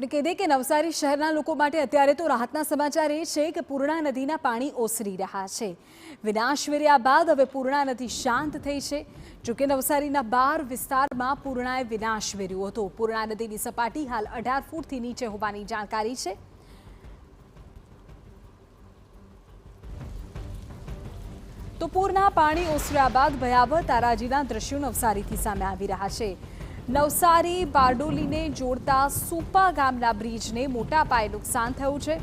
આપણે કહી દઈએ કે નવસારી શહેરના લોકો માટે અત્યારે તો રાહતના સમાચાર એ છે કે પૂર્ણા નદીના પાણી ઓસરી રહ્યા છે। વિનાશ વેર્યા બાદ હવે પૂર્ણા નદી શાંત થઈ છે। જોકે નવસારીના 12 વિસ્તારમાં પૂર્ણાએ વિનાશ વેર્યો હતો। પૂર્ણા નદીની સપાટી હાલ 18 ફૂટથી નીચે હોવાની જાણકારી છે। તો પૂરના પાણી ઓસર્યા બાદ ભયાવહ તારાજીના દ્રશ્યો નવસારીથી સામે આવી રહ્યા છે। નવસારી બારડોલીને જોડતા સુપા ગામના બ્રિજને મોટા પાયે નુકસાન થયું છે।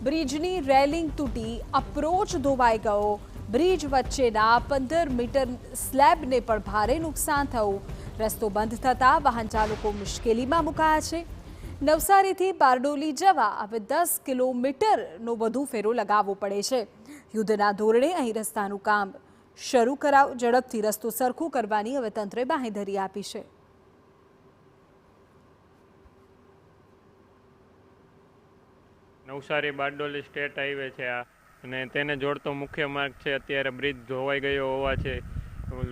બ્રિજની રેલિંગ તૂટી અપ્રોચ ધોવાઈ ગયો। બ્રિજ વચ્ચેના 15 મીટર સ્લેબને પણ ભારે નુકસાન થયું। રસ્તો બંધ થતા વાહન ચાલકો મુશ્કેલીમાં મુકાયા છે। નવસારીથી બારડોલી જવા હવે 10 કિલોમીટરનો વધુ ફેરો લગાવવો પડે છે। યુદ્ધના ધોરણે અહીં રસ્તાનું કામ શરૂ કરાવ ઝડપથી રસ્તો સરખો કરવાની હવે તંત્રે બાંહેધરી આપી છે। નવસારી બારડોલી સ્ટેટ હાઈવે છે આ, અને તેને જોડતો મુખ્ય માર્ગ છે। અત્યારે બ્રિજ ધોવાઈ ગયો હોવાથી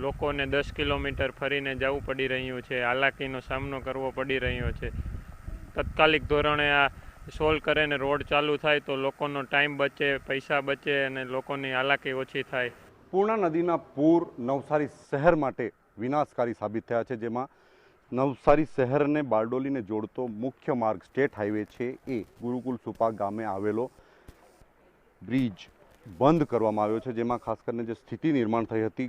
લોકોને 10 કિલોમીટર ફરીને જવું પડી રહ્યું છે। હાલાકીનો સામનો કરવો પડી રહ્યો છે। તત્કાલિક ધોરણે આ સોલ્વ કરે ને રોડ ચાલુ થાય તો લોકોનો ટાઈમ બચે, પૈસા બચે અને લોકોની હાલાકી ઓછી થાય। પૂર્ણા નદીના પૂર નવસારી શહેર માટે વિનાશકારી સાબિત થયા છે, જેમાં નવસારી શહેરને બારડોલીને જોડતો મુખ્ય માર્ગ સ્ટેટ હાઈવે છે એ ગુરુકુલ સુપા ગામે આવેલો બ્રિજ બંધ કરવામાં આવ્યો છે। જેમાં ખાસ કરીને જે સ્થિતિ નિર્માણ થઈ હતી,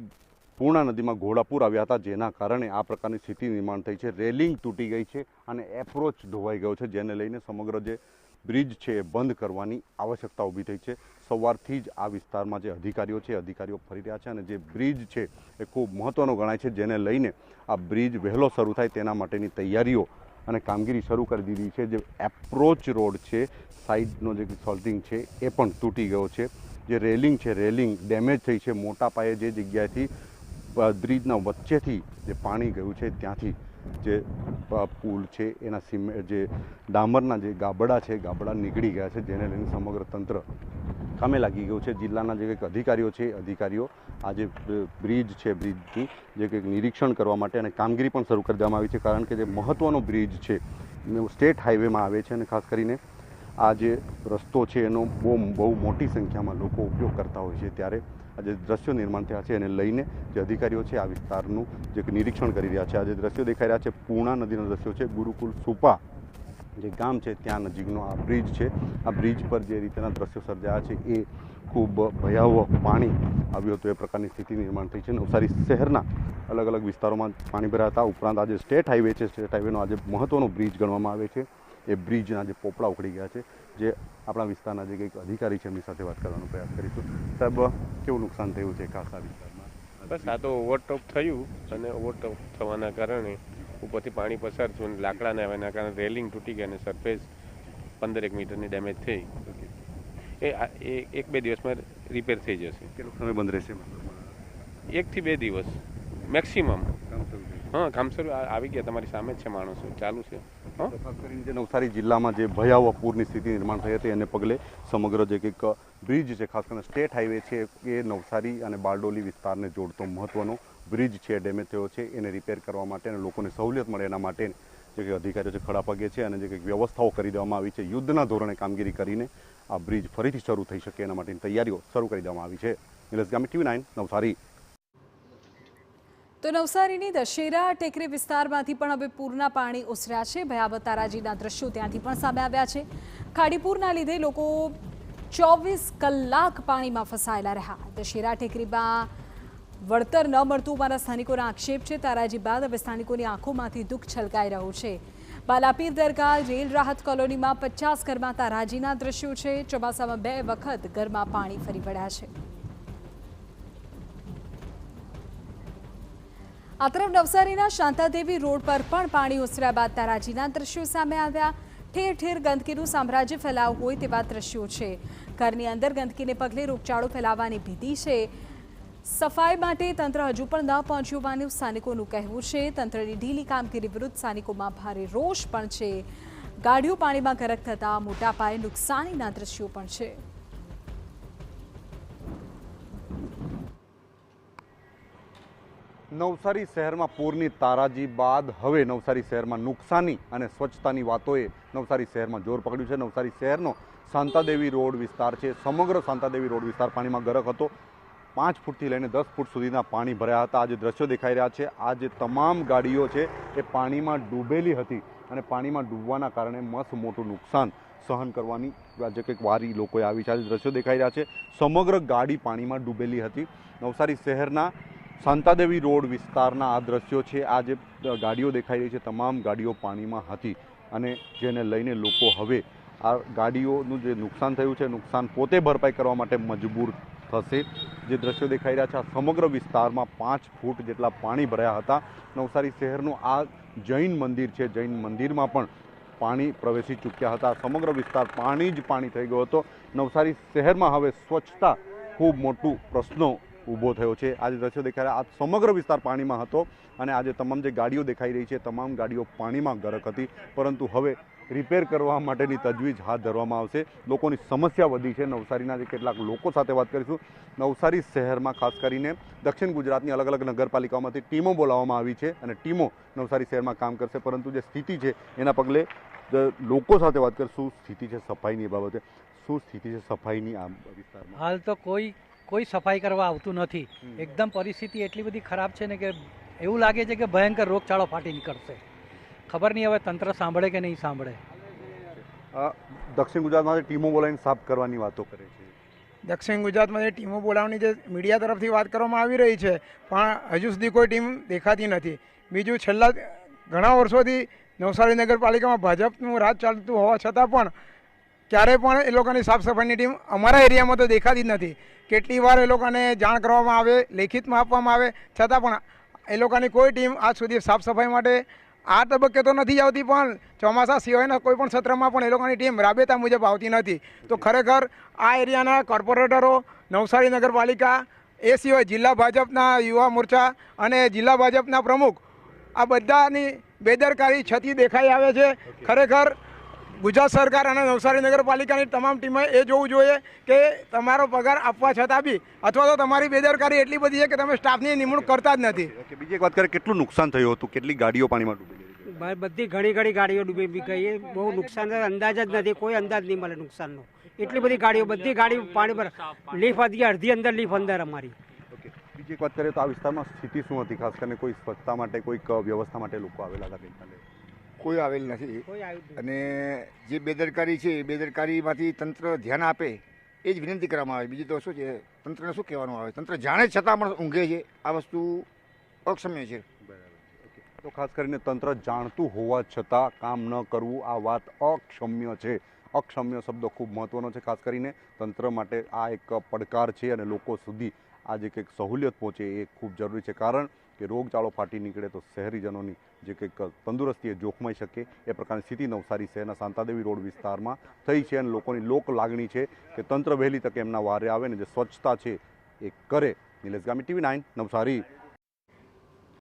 પૂર્ણા નદીમાં ઘોડાપૂર આવ્યા હતા, જેના કારણે આ પ્રકારની સ્થિતિ નિર્માણ થઈ છે। રેલિંગ તૂટી ગઈ છે અને એપ્રોચ ધોવાઈ ગયો છે, જેને લઈને સમગ્ર જે બ્રિજ છે એ બંધ કરવાની આવશ્યકતા ઊભી થઈ છે। સવારથી જ આ વિસ્તારમાં જે અધિકારીઓ છે અધિકારીઓ ફરી રહ્યા છે અને જે બ્રિજ છે એ ખૂબ મહત્ત્વનો ગણાય છે, જેને લઈને આ બ્રિજ વહેલો શરૂ થાય તેના માટેની તૈયારીઓ અને કામગીરી શરૂ કરી દીધી છે। જે એપ્રોચ રોડ છે, સાઈડનો જે સોલ્ટિંગ છે એ પણ તૂટી ગયો છે। જે રેલિંગ છે, રેલિંગ ડેમેજ થઈ છે। મોટા પાયે જે જગ્યાએથી બ્રિજના વચ્ચેથી જે પાણી ગયું છે ત્યાંથી જે પુલ છે એના જે ડામરના જે ગાબડા છે, ગાબડા નીકળી ગયા છે, જેને લઈને સમગ્ર તંત્ર કામે લાગી ગયું છે। જિલ્લાના જે કંઈક અધિકારીઓ છે, અધિકારીઓ આ જે બ્રિજ છે, બ્રિજની જે કંઈક નિરીક્ષણ કરવા માટે અને કામગીરી પણ શરૂ કરી દેવામાં આવી છે, કારણ કે જે મહત્ત્વનો બ્રિજ છે સ્ટેટ હાઈવેમાં આવે છે અને ખાસ કરીને આ જે રસ્તો છે એનો બહુ મોટી સંખ્યામાં લોકો ઉપયોગ કરતા હોય છે। ત્યારે આ જે દ્રશ્યો નિર્માણ થયા છે એને લઈને જે અધિકારીઓ છે આ વિસ્તારનું જે નિરીક્ષણ કરી રહ્યા છે। આ જે દ્રશ્યો દેખાઈ રહ્યા છે પૂર્ણા નદીના દ્રશ્યો છે। ગુરુકુલ સુપા જે ગામ છે ત્યાં નજીકનો આ બ્રિજ છે। આ બ્રિજ પર જે રીતના દ્રશ્યો સર્જાયા છે એ ખૂબ ભયાવહ પાણી આવ્યું હતું એ પ્રકારની સ્થિતિ નિર્માણ થઈ છે। નવસારી શહેરના અલગ અલગ વિસ્તારોમાં પાણી ભરાયા હતા। ઉપરાંત આ જે સ્ટેટ હાઈવે છે, સ્ટેટ હાઈવેનો આજે મહત્ત્વનો બ્રિજ ગણવામાં આવે છે, એ બ્રિજના જે પોપડા ઉખડી ગયા છે। જે આપણા વિસ્તારના જે કંઈક અધિકારી છે એમની સાથે વાત કરવાનો પ્રયાસ કરીશું। સાહેબ, કેવું નુકસાન થયું છે ખાસ આ વિસ્તારમાં? બસ આ તો ઓવરટોપ થયું અને ઓવરટોપ થવાના કારણે ઉપરથી પાણી પસાર થયું અને લાકડાને આવવાના કારણે રેલિંગ તૂટી ગઈ અને સરફેસ 15 મીટરની ડેમેજ થઈ। એ 1-2 દિવસમાં રિપેર થઈ જશે। કેટલો સમય બંધ રહેશે? 1 થી 2 દિવસ મેક્સિમમ। હા, કામ શરૂ આવી ગયા, તમારી સામે જ છે, માણસો ચાલુ છે। ખાસ કરીને જે નવસારી જિલ્લામાં જે ભયાવહ પૂરની સ્થિતિ નિર્માણ થઈ હતી એને પગલે સમગ્ર જે કંઈક બ્રિજ છે, ખાસ કરીને સ્ટેટ હાઈવે છે એ નવસારી અને બારડોલી વિસ્તારને જોડતો મહત્ત્વનો બ્રિજ છે, ડેમેજ થયો છે, એને રિપેર કરવા માટે અને લોકોને સહુલિયત મળે એના માટે જે કંઈક અધિકારીઓ છે ખડા પગે છે અને જે કંઈક વ્યવસ્થાઓ કરી દેવામાં આવી છે। યુદ્ધના ધોરણે કામગીરી કરીને આ બ્રિજ ફરીથી શરૂ થઈ શકે એના માટેની તૈયારીઓ શરૂ કરી દેવામાં આવી છે। નિલેશ ગામી, TV9 નવસારી। તો નવસારીની દશેરા ટેકરી વિસ્તારમાંથી પણ હવે પૂરના પાણી ઓસર્યા છે। ભયાવહ તારાજીના દ્રશ્યો ત્યાંથી પણ સામે આવ્યા છે। ખાડીપુરના લીધે લોકો 24 કલાક પાણીમાં ફસાયેલા રહ્યા। દશેરા ટેકરીમાં વળતર ન મળતું હોવાના સ્થાનિકોના આક્ષેપ છે। તારાજી બાદ હવે સ્થાનિકોની આંખોમાંથી દુઃખ છલકાઈ રહ્યું છે। બાલાપીર દરગાહ રેલ રાહત કોલોનીમાં 50 ઘરમાં તારાજીના દ્રશ્યો છે। ચોમાસામાં 2 વખત ઘરમાં પાણી ફરી વળ્યા છે। આ તરફ નવસારીના શાંતાદેવી રોડ પર પણ પાણી ઓસર્યા બાદ તારાજીના દ્રશ્યો સામે આવ્યા। ઠેર ઠેર ગંદકીનું સામ્રાજ્ય ફેલાવ હોય તેવા દ્રશ્યો છે। ઘરની અંદર ગંદકીને પગલે રોગચાળો ફેલાવાની ભીતિ છે। સફાઈ માટે તંત્ર હજુ પણ ન પહોંચ્યું હોવાનું સ્થાનિકોનું કહેવું છે। તંત્રની ઢીલી કામગીરી વિરુદ્ધ સ્થાનિકોમાં ભારે રોષ પણ છે। ગાડીઓ પાણીમાં ગરક થતાં મોટા પાયે નુકસાનીના દ્રશ્યો પણ છે। નવસારી શહેરમાં પૂરની તારાજી બાદ હવે નવસારી શહેરમાં નુકસાની અને સ્વચ્છતાની વાતોએ નવસારી શહેરમાં જોર પકડ્યું છે. નવસારી શહેરનો શાંતાદેવી રોડ વિસ્તાર છે. સમગ્ર શાંતાદેવી રોડ વિસ્તાર પાણીમાં ગરક હતો. 5 ફૂટથી લઈને 10 ફૂટ સુધીના પાણી ભર્યા હતા. આજે દ્રશ્યો દેખાઈ રહ્યા છે. આ જે તમામ ગાડીઓ છે એ પાણીમાં ડૂબેલી હતી અને પાણીમાં ડૂબવાના કારણે મસ્ત મોટું નુકસાન સહન કરવાની આજે કંઈક વારી લોકોએ આવી છે. આજે દ્રશ્યો દેખાઈ રહ્યા છે. સમગ્ર ગાડી પાણીમાં ડૂબેલી હતી. નવસારી શહેરના શાંતાદેવી રોડ વિસ્તારના આ દ્રશ્યો છે. આ જે ગાડીઓ દેખાઈ રહી છે તમામ ગાડીઓ પાણીમાં હતી અને જેને લઈને લોકો હવે આ ગાડીઓનું જે નુકસાન થયું છે નુકસાન પોતે ભરપાઈ કરવા માટે મજબૂર થશે. જે દ્રશ્યો દેખાઈ રહ્યા છે આ સમગ્ર વિસ્તારમાં 5 ફૂટ જેટલા પાણી ભર્યા હતા. નવસારી શહેરનું આ જૈન મંદિર છે. જૈન મંદિરમાં પણ પાણી પ્રવેશી ચૂક્યા હતા. સમગ્ર વિસ્તાર પાણી જ પાણી થઈ ગયો હતો. નવસારી શહેરમાં હવે સ્વચ્છતા ખૂબ મોટું પ્રશ્નો ઊભો થયો છે. આજે દ્રશ્યો દેખાઈ રહ્યા આ સમગ્ર વિસ્તાર પાણીમાં હતો અને આજે તમામ જે ગાડીઓ દેખાઈ રહી છે તમામ ગાડીઓ પાણીમાં ગરક હતી. પરંતુ હવે રિપેર કરવા માટેની તજવીજ હાથ ધરવામાં આવશે. લોકોની સમસ્યા વધી છે. નવસારીના જે કેટલાક લોકો સાથે વાત કરીશું. નવસારી શહેરમાં ખાસ કરીને દક્ષિણ ગુજરાતની અલગ અલગ નગરપાલિકાઓમાંથી ટીમો બોલાવવામાં આવી છે અને ટીમો નવસારી શહેરમાં કામ કરશે. પરંતુ જે સ્થિતિ છે એના પગલે લોકો સાથે વાત કરીશું. સ્થિતિ છે સફાઈની બાબતે, શું સ્થિતિ છે સફાઈની આ વિસ્તારમાં? હાલ તો કોઈ સફાઈ કરવા આવતું નથી. એકદમ પરિસ્થિતિ એટલી બધી ખરાબ છે ને કે એવું લાગે છે કે ભયંકર રોગચાળો ફાટી નીકળશે. ખબર નહીં હવે તંત્ર સાંભળે કે નહીં સાંભળે. દક્ષિણ ગુજરાતમાં ટીમો બોલાવીને સાફ કરવાની વાતો કરે છે. દક્ષિણ ગુજરાતમાં જે ટીમો બોલાવવાની જે મીડિયા તરફથી વાત કરવામાં આવી રહી છે પણ હજુ સુધી કોઈ ટીમ દેખાતી નથી. બીજું છેલ્લા ઘણા વર્ષોથી નવસારી નગરપાલિકામાં ભાજપનું રાજ ચાલતું હોવા છતાં પણ ક્યારેય પણ એ લોકોની સાફ સફાઈની ટીમ અમારા એરિયામાં તો દેખાતી જ નથી. કેટલી વાર એ લોકોને જાણ કરવામાં આવે, લેખિતમાં આપવામાં આવે, છતાં પણ એ લોકોની કોઈ ટીમ આજ સુધી સાફ સફાઈ માટે આ તબક્કે તો નથી આવતી, પણ ચોમાસા સિવાયના કોઈ પણ સત્રમાં પણ એ લોકોની ટીમ રાબેતા મુજબ આવતી નથી. તો ખરેખર આ એરિયાના કોર્પોરેટરો, નવસારી નગરપાલિકા, એ સિવાય જિલ્લા ભાજપના યુવા મોરચા અને જિલ્લા ભાજપના પ્રમુખ આ બધાની બેદરકારી છતી દેખાઈ આવે છે. ખરેખર ગુજરાત સરકાર અને નવસારી નગરપાલિકાની તમામ ટીમે એ જોવું જોઈએ કે તમારો પગાર આપવા છતાં બી અથવા તો તમારી બેદરકારી એટલી બધી છે કે તમે સ્ટાફની નિમણૂક કરતા જ નથી. બીજી એક વાત કરીએ, કેટલું નુકસાન થયું હતું? કેટલી ગાડીઓ પાણીમાં ડૂબેલી? બધી ઘણી ગાડીઓ ડૂબી ગઈ. બહુ નુકસાન અંદાજ જ નથી, કોઈ અંદાજ નહીં મળે નુકસાનનો. એટલી બધી ગાડીઓ, બધી ગાડી પાણી પર, લીફ અડધી અંદર, લીફ અંદર અમારી. બીજી એક વાત કરીએ તો આ વિસ્તારમાં સ્થિતિ શું હતી? ખાસ કરીને કોઈ સ્વચ્છતા માટે, કોઈક વ્યવસ્થા માટે લોકો આવેલા હતા ગઈકાલે? કોઈ આવેલ નથી. અને જે બેદરકારી છે એ બેદરકારીમાંથી તંત્ર ધ્યાન આપે એ જ વિનંતી કરવામાં આવે. બીજું તો શું છે, તંત્રને શું કહેવાનું આવે? તંત્ર જાણે છતાં પણ ઊંઘે છે. આ વસ્તુ અક્ષમ્ય છે. તો ખાસ કરીને તંત્ર જાણતું હોવા છતાં કામ ન કરવું, આ વાત અક્ષમ્ય છે. અક્ષમ્ય શબ્દ ખૂબ મહત્વનો છે. ખાસ કરીને તંત્ર માટે આ એક પડકાર છે અને લોકો સુધી આ જે કંઈક સહુલિયત પહોંચે એ ખૂબ જરૂરી છે. કારણ કે રોગચાળો ફાટી નીકળે તો શહેરીજનોની જે કંઈક તંદુરસ્તી એ જોખમાઈ શકે એ પ્રકારની સ્થિતિ નવસારી શહેરના શાંતાદેવી રોડ વિસ્તારમાં થઈ છે અને લોકોની લોક લાગણી છે કે તંત્ર વહેલી તકે એમના વારે આવે ને જે સ્વચ્છતા છે એ કરે. નિલેશ ગામી, TV9 નવસારી.